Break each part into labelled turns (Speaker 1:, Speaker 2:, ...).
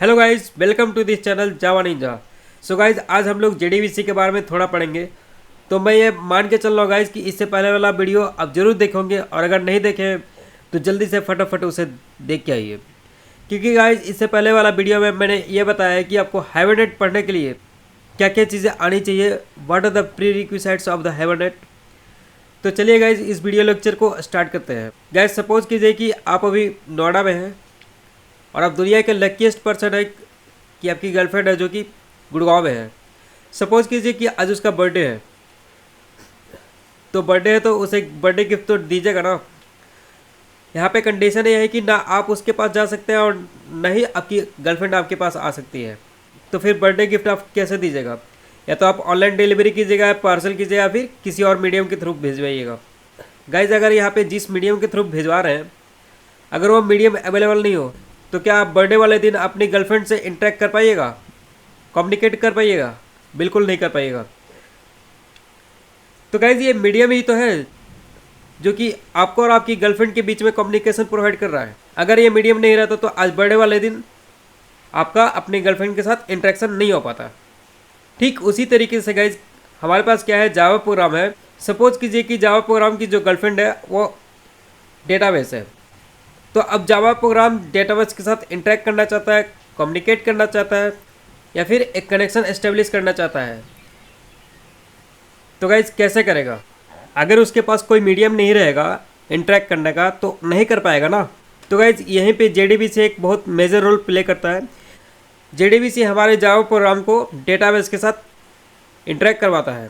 Speaker 1: Hello guys, welcome to this channel Java Ninja. So guys, आज हम लोग JDBC के बारे में थोड़ा पढ़ेंगे। तो मैं ये मान के चल रहा हूँ गाइज कि इससे पहले वाला वीडियो आप ज़रूर देखोगे, और अगर नहीं देखे तो जल्दी से फटाफट उसे देख के आइए। क्योंकि गाइज इससे पहले वाला वीडियो में मैंने ये बताया है कि आपको हाइबरनेट पढ़ने के लिए क्या क्या चीज़ें आनी चाहिए, what are the prerequisites of the Hibernate. तो चलिए गाइज इस वीडियो लेक्चर को स्टार्ट करते हैं। गाइज सपोज कीजिए कि आप अभी नोएडा में हैं और आप दुनिया के लकीस्ट पर्सन है कि आपकी गर्लफ्रेंड है जो कि गुड़गांव में है। सपोज कीजिए कि आज उसका बर्थडे है, तो बर्थडे है तो उसे बर्थडे गिफ्ट तो दीजिएगा ना। यहाँ पे कंडीशन ये है कि ना आप उसके पास जा सकते हैं और ना ही आपकी गर्लफ्रेंड आपके पास आ सकती है। तो फिर बर्थडे गिफ्ट आप कैसे दीजिएगा? या तो आप ऑनलाइन डिलीवरी कीजिएगा, या पार्सल कीजिएगा, या फिर किसी और मीडियम के थ्रू भेजवाइएगा। गाइज अगर यहाँ पे जिस मीडियम के थ्रू भिजवा रहे हैं, अगर वो मीडियम अवेलेबल नहीं हो तो क्या आप बर्थडे वाले दिन अपनी गर्लफ्रेंड से इंटरेक्ट कर पाइएगा, कम्युनिकेट कर पाइएगा? बिल्कुल नहीं कर पाइएगा। तो गाइज ये मीडियम ही तो है जो कि आपको और आपकी गर्लफ्रेंड के बीच में कम्युनिकेशन प्रोवाइड कर रहा है। अगर ये मीडियम नहीं रहता तो आज बर्थडे वाले दिन आपका अपनी गर्लफ्रेंड के साथ इंटरेक्शन नहीं हो पाता। ठीक उसी तरीके से गाइज हमारे पास क्या है, जावा प्रोग्राम है। सपोज कीजिए कि जावा प्रोग्राम की जो गर्लफ्रेंड है वो डेटाबेस है। तो अब जावा प्रोग्राम डेटाबेस के साथ इंटरेक्ट करना चाहता है, कम्युनिकेट करना चाहता है, या फिर एक कनेक्शन एस्टेब्लिश करना चाहता है। तो गाइज कैसे करेगा? अगर उसके पास कोई मीडियम नहीं रहेगा इंटरेक्ट करने का तो नहीं कर पाएगा ना। तो गाइज यहीं पे जेडीबीसी एक बहुत मेजर रोल प्ले करता है। जेडीबीसी हमारे जावा प्रोग्राम को डेटाबेस के साथ इंटरेक्ट करवाता है,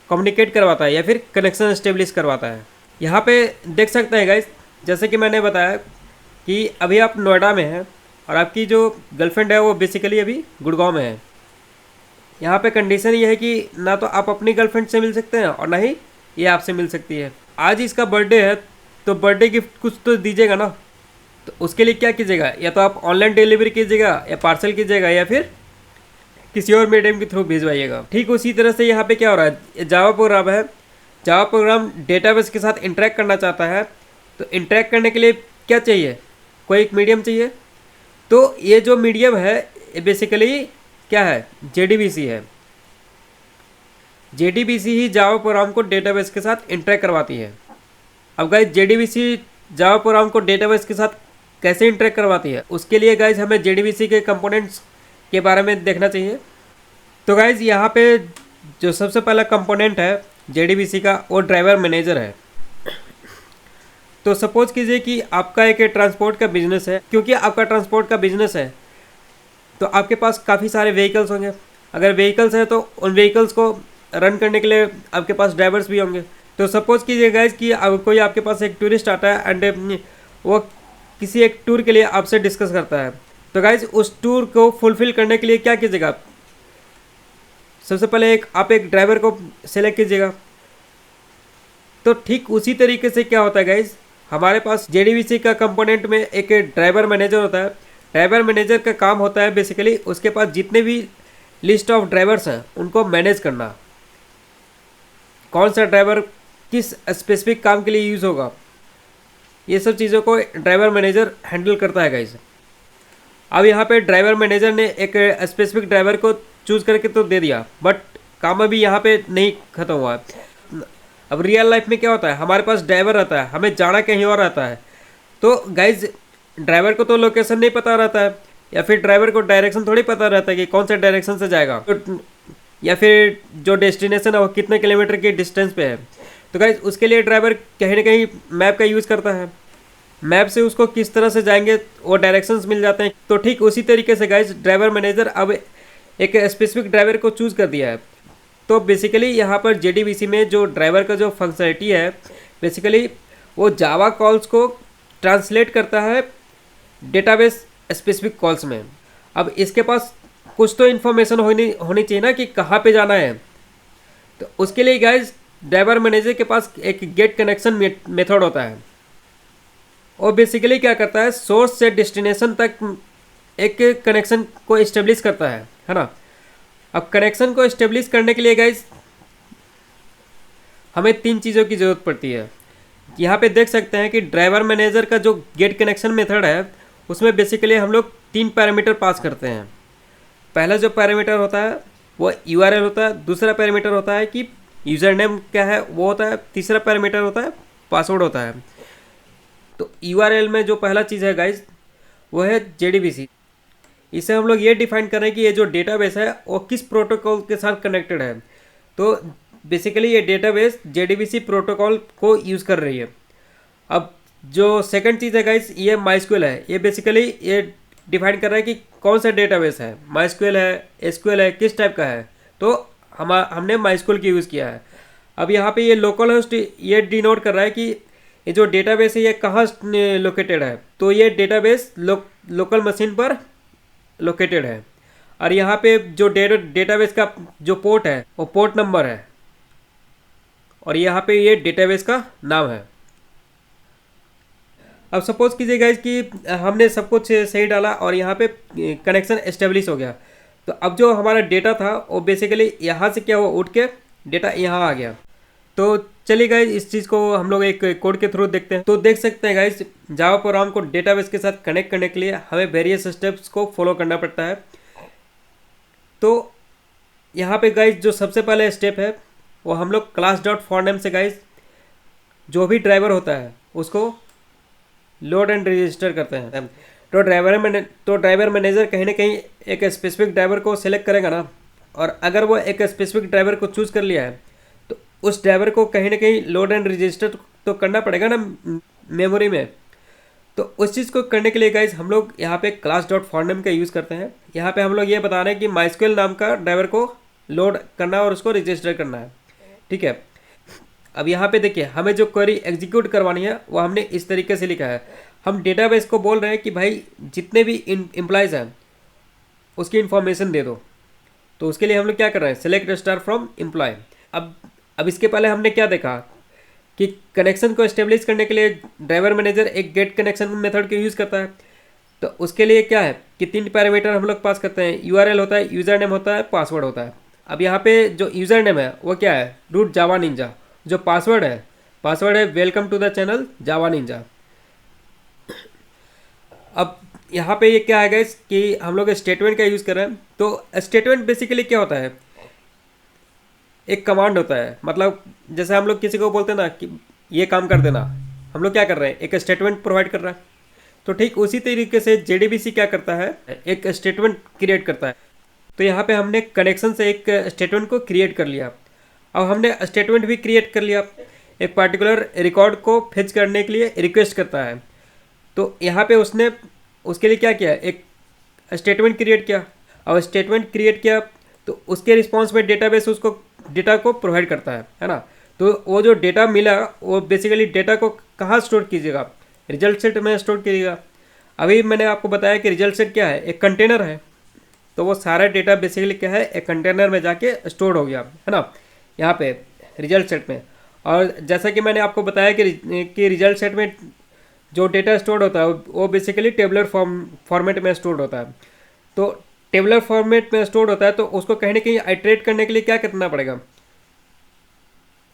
Speaker 1: कम्युनिकेट करवाता है, या फिर कनेक्शन एस्टेब्लिश करवाता है। यहाँ पे देख सकते हैं गाइज, जैसे कि मैंने बताया कि अभी आप नोएडा में हैं और आपकी जो गर्लफ्रेंड है वो बेसिकली अभी गुड़गांव में है। यहाँ पे कंडीशन ये है कि ना तो आप अपनी गर्लफ्रेंड से मिल सकते हैं और ना ही ये आपसे मिल सकती है। आज इसका बर्थडे है तो बर्थडे गिफ्ट कुछ तो दीजिएगा ना। तो उसके लिए क्या कीजिएगा? या तो आप ऑनलाइन डिलीवरी कीजिएगा, या पार्सल कीजिएगा, या फिर किसी और मीडियम के थ्रू भिजवाइएगा। ठीक उसी तरह से यहाँ पे क्या हो रहा है, जावा प्रोग्राम है। जावा प्रोग्राम डेटाबेस के साथ इंटरेक्ट करना चाहता है। तो इंटरेक्ट करने के लिए क्या चाहिए? कोई एक मीडियम चाहिए। तो ये जो मीडियम है ये बेसिकली क्या है? जेडीबीसी है। जेडीबीसी ही जावा प्रोग्राम को डेटाबेस के साथ इंटरेक्ट करवाती है। अब गाइज जेडीबीसी जावा प्रोग्राम को डेटाबेस के साथ कैसे इंटरेक्ट करवाती है, उसके लिए गाइज हमें जेडीबीसी के कंपोनेंट्स के बारे में देखना चाहिए। तो गाइज यहाँ पे जो सबसे पहला कंपोनेंट है जेडीबीसी का वो ड्राइवर मैनेजर है। तो सपोज कीजिए कि आपका एक ट्रांसपोर्ट का बिजनेस है। क्योंकि आपका ट्रांसपोर्ट का बिजनेस है तो आपके पास काफ़ी सारे व्हीकल्स होंगे। अगर व्हीकल्स हैं तो उन व्हीकल्स को रन करने के लिए आपके पास ड्राइवर्स भी होंगे। तो सपोज कीजिए गाइज कि अब कोई आपके पास एक टूरिस्ट आता है एंड वो किसी एक टूर के लिए आपसे डिस्कस करता है। तो गाइज उस टूर को फुलफिल करने के लिए क्या कीजिएगा? सबसे पहले आप एक ड्राइवर को सेलेक्ट कीजिएगा। तो ठीक उसी तरीके से क्या होता है गाइज, हमारे पास जेडीबीसी का कंपोनेंट में एक ड्राइवर मैनेजर होता है। ड्राइवर मैनेजर का काम होता है बेसिकली उसके पास जितने भी लिस्ट ऑफ ड्राइवर्स हैं उनको मैनेज करना। कौन सा ड्राइवर किस स्पेसिफिक काम के लिए यूज़ होगा, ये सब चीज़ों को ड्राइवर मैनेजर हैंडल करता है गाइज। अब यहाँ पे ड्राइवर मैनेजर ने एक स्पेसिफिक ड्राइवर को चूज़ करके तो दे दिया, बट काम अभी यहाँ पे नहीं ख़त्म हुआ है। अब रियल लाइफ में क्या होता है, हमारे पास ड्राइवर रहता है, हमें जाना कहीं और रहता है। तो गाइज ड्राइवर को तो लोकेशन नहीं पता रहता है, या फिर ड्राइवर को डायरेक्शन थोड़ी पता रहता है कि कौन से डायरेक्शन से जाएगा, तो या फिर जो डेस्टिनेशन है वो कितने किलोमीटर के डिस्टेंस पे है। तो गाइज उसके लिए ड्राइवर कहीं ना कहीं मैप का यूज़ करता है। मैप से उसको किस तरह से जाएंगे वो डायरेक्शंस मिल जाते हैं। तो ठीक उसी तरीके से गाइज ड्राइवर मैनेजर अब एक स्पेसिफिक ड्राइवर को चूज़ कर दिया है। तो बेसिकली यहाँ पर जेडीबीसी में जो ड्राइवर का जो फंक्शनलिटी है बेसिकली वो जावा कॉल्स को ट्रांसलेट करता है डेटाबेस स्पेसिफिक कॉल्स में। अब इसके पास कुछ तो इन्फॉर्मेशन होनी चाहिए ना कि कहाँ पे जाना है। तो उसके लिए गाइज ड्राइवर मैनेजर के पास एक गेट कनेक्शन मेथड होता है। और बेसिकली क्या करता है, सोर्स से डेस्टिनेशन तक एक कनेक्शन को इस्टेब्लिश करता है ना। अब कनेक्शन को इस्टेब्लिश करने के लिए गाइज हमें 3 चीज़ों की ज़रूरत पड़ती है। यहाँ पे देख सकते हैं कि ड्राइवर मैनेजर का जो गेट कनेक्शन मेथड है उसमें बेसिकली हम लोग तीन पैरामीटर पास करते हैं। पहला जो पैरामीटर होता है वो यूआरएल होता है, दूसरा पैरामीटर होता है कि यूज़र नेम क्या है वो होता है, तीसरा पैरामीटर होता है पासवर्ड होता है। तो यूआरएल में जो पहला चीज़ है गाइस वो है जेडीबीसी। इसे हम लोग ये डिफाइन कर रहे हैं कि ये जो डेटाबेस है वो किस प्रोटोकॉल के साथ कनेक्टेड है। तो बेसिकली ये डेटाबेस जेडीबीसी प्रोटोकॉल को यूज़ कर रही है। अब जो सेकंड चीज़ है गाइस ये माइस्क्यूएल है। ये बेसिकली ये डिफाइन कर रहा है कि कौन सा डेटाबेस है, माइस्क्यूएल है, एसक्यूएल है, किस टाइप का है। तो हमने माइस्क्यूएल की यूज़ किया है। अब यहाँ पे ये लोकल होस्ट ये डिनोट कर रहा है कि ये जो डेटाबेस है ये कहाँ लोकेटेड है। तो ये डेटाबेस लोकल मशीन पर लोकेटेड है। और यहाँ पे जो डेटाबेस का जो पोर्ट है वो पोर्ट नंबर है, और यहाँ पे ये डेटाबेस का नाम है। अब सपोज कीजिए गाइस कि हमने सब कुछ सही डाला और यहाँ पे कनेक्शन एस्टेब्लिश हो गया। तो अब जो हमारा डेटा था वो बेसिकली यहाँ से क्या हुआ, उठ के डेटा यहाँ आ गया। तो चलिए गाइस इस चीज़ को हम लोग एक कोड के थ्रू देखते हैं। तो देख सकते हैं गाइस जावा प्रोग्राम को डेटाबेस के साथ कनेक्ट करने के लिए हमें वेरियस स्टेप्स को फॉलो करना पड़ता है। तो यहाँ पे गाइस जो सबसे पहले स्टेप है वो हम लोग क्लास डॉट फॉर नेम से गाइस जो भी ड्राइवर होता है उसको लोड एंड रजिस्टर करते हैं। तो ड्राइवर मैनेजर कहीं ना कहीं एक स्पेसिफिक ड्राइवर को सिलेक्ट करेगा ना, और अगर वो एक स्पेसिफिक ड्राइवर को चूज़ कर लिया है तो उस ड्राइवर को कहीं ना कहीं लोड एंड रजिस्टर तो करना पड़ेगा ना मेमोरी में। तो उस चीज़ को करने के लिए गाइज हम लोग यहाँ पे क्लास डॉट फॉर नेम का यूज़ करते हैं। यहाँ पे हम लोग ये बता रहे हैं कि माइस्क्यूएल नाम का ड्राइवर को लोड करना है और उसको रजिस्टर करना है। ठीक है, अब यहाँ पे देखिए हमें जो क्वेरी एग्जीक्यूट करवानी है वो हमने इस तरीके से लिखा है। हम डेटाबेस को बोल रहे हैं कि भाई जितने भी एम्प्लॉयज़ हैं उसकी इन्फॉर्मेशन दे दो। तो उसके लिए हम लोग क्या कर रहे हैं, सेलेक्ट स्टार फ्रॉम एम्प्लॉय। अब इसके पहले हमने क्या देखा कि कनेक्शन को एस्टेब्लिश करने के लिए ड्राइवर मैनेजर एक गेट कनेक्शन मेथड का यूज़ करता है। तो उसके लिए क्या है कि तीन पैरामीटर हम लोग पास करते हैं, यूआरएल होता है, यूज़र नेम होता है, पासवर्ड होता है। अब यहाँ पे जो यूज़र नेम है वो क्या है, रूट जावा निंजा। जो पासवर्ड है welcome to the channel Java Ninja. अब यहाँ पे ये क्या है गाइस कि हम लोग स्टेटमेंट का यूज़ कर रहे हैं। तो स्टेटमेंट बेसिकली क्या होता है, एक कमांड होता है। मतलब जैसे हम लोग किसी को बोलते हैं ना कि ये काम कर देना, हम लोग क्या कर रहे हैं, एक स्टेटमेंट प्रोवाइड कर रहा है। तो ठीक उसी तरीके से जेडीबीसी क्या करता है, एक स्टेटमेंट क्रिएट करता है। तो यहाँ पे हमने कनेक्शन से एक स्टेटमेंट को क्रिएट कर लिया। अब हमने स्टेटमेंट भी क्रिएट कर लिया, एक पर्टिकुलर रिकॉर्ड को फेच करने के लिए रिक्वेस्ट करता है। तो यहाँ पे उसने उसके लिए क्या किया, एक स्टेटमेंट क्रिएट किया। और स्टेटमेंट क्रिएट किया तो उसके रिस्पॉन्स में डेटाबेस उसको डेटा को प्रोवाइड करता है ना। तो वो जो डेटा मिला वो बेसिकली डेटा को कहाँ स्टोर कीजिएगा, रिजल्ट सेट में स्टोर कीजिएगा। अभी मैंने आपको बताया कि रिजल्ट सेट क्या है, एक कंटेनर है। तो वो सारा डेटा बेसिकली क्या है, एक कंटेनर में जाके स्टोर हो गया है ना, यहाँ पे रिजल्ट सेट में। और जैसा कि मैंने आपको बताया कि रिजल्ट सेट में जो डेटा स्टोर होता है वो बेसिकली टेबलर फॉर्मेट में स्टोर होता है। तो टेबलर फॉर्मेट में स्टोर होता है तो उसको कहीं ना कहीं आइटरेट करने के लिए क्या करना पड़ेगा,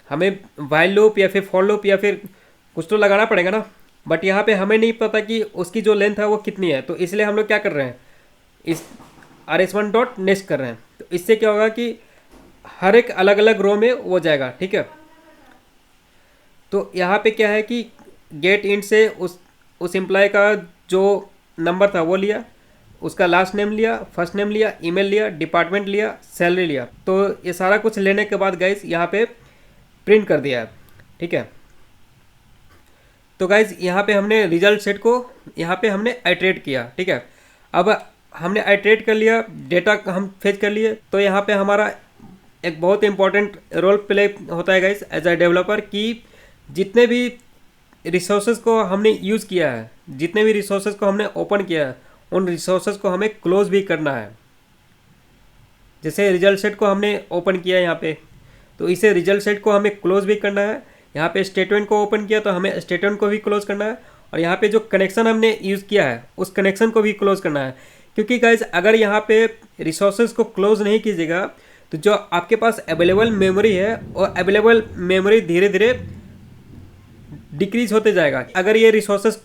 Speaker 1: हमें वाइल लूप या फिर फॉर लूप या फिर कुछ तो लगाना पड़ेगा ना। बट यहाँ पे हमें नहीं पता कि उसकी जो लेंथ है वो कितनी है। तो इसलिए हम लोग क्या कर रहे हैं, इस rs1 डॉट नेक्स्ट कर रहे हैं। तो इससे क्या होगा कि हर एक अलग अलग रो में वो जाएगा। ठीक है, तो यहाँ पे क्या है कि गेट इंट से उस एम्प्लॉय का जो नंबर था वो लिया, उसका लास्ट नेम लिया, फर्स्ट नेम लिया, ईमेल लिया, डिपार्टमेंट लिया, सैलरी लिया। तो ये सारा कुछ लेने के बाद गाइस यहाँ पे प्रिंट कर दिया है। ठीक है, तो गाइस यहाँ पे हमने रिजल्ट सेट को यहाँ पे हमने आइटरेट किया। ठीक है, अब हमने आइटरेट कर लिया, डेटा हम फेच कर लिए। तो यहाँ पे हमारा एक बहुत इंपॉर्टेंट रोल प्ले होता है गाइस एज अ डेवलपर कि जितने भी रिसोर्सेज को हमने यूज़ किया है, जितने भी रिसोर्सेज को हमने ओपन किया है, उन रिसोर्सेज को हमें क्लोज भी करना है। जैसे रिजल्ट सेट को हमने ओपन किया यहाँ पे, तो इसे रिजल्ट सेट को हमें क्लोज भी करना है। यहाँ पे स्टेटमेंट को ओपन किया तो हमें स्टेटमेंट को भी क्लोज करना है। और यहाँ पे जो कनेक्शन हमने यूज़ किया है उस कनेक्शन को भी क्लोज करना है। क्योंकि गाइज अगर यहाँ पे रिसोर्सेज को क्लोज नहीं कीजिएगा तो जो आपके पास अवेलेबल मेमोरी है और अवेलेबल मेमोरी धीरे धीरे डिक्रीज होते जाएगा। अगर ये रिसोर्सेज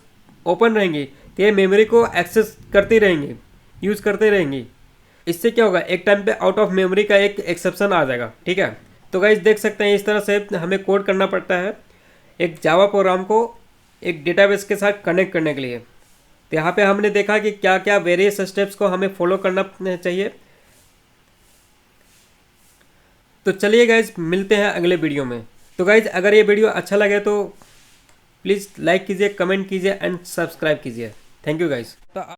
Speaker 1: ओपन रहेंगी तो ये मेमोरी को एक्सेस करती रहेंगी, यूज़ करते रहेंगी। इससे क्या होगा, एक टाइम पे आउट ऑफ मेमोरी का एक एक्सेप्शन आ जाएगा, ठीक है। तो गाइस देख सकते हैं इस तरह से हमें कोड करना पड़ता है एक जावा प्रोग्राम को एक डेटाबेस के साथ कनेक्ट करने के लिए। तो यहाँ पे हमने देखा कि क्या क्या वेरियस स्टेप्स को हमें फॉलो करना चाहिए। तो चलिए गाइज मिलते हैं अगले वीडियो में। तो गाइज अगर ये वीडियो अच्छा लगे तो प्लीज़ लाइक कीजिए, कमेंट कीजिए एंड सब्सक्राइब कीजिए। Thank you guys. तो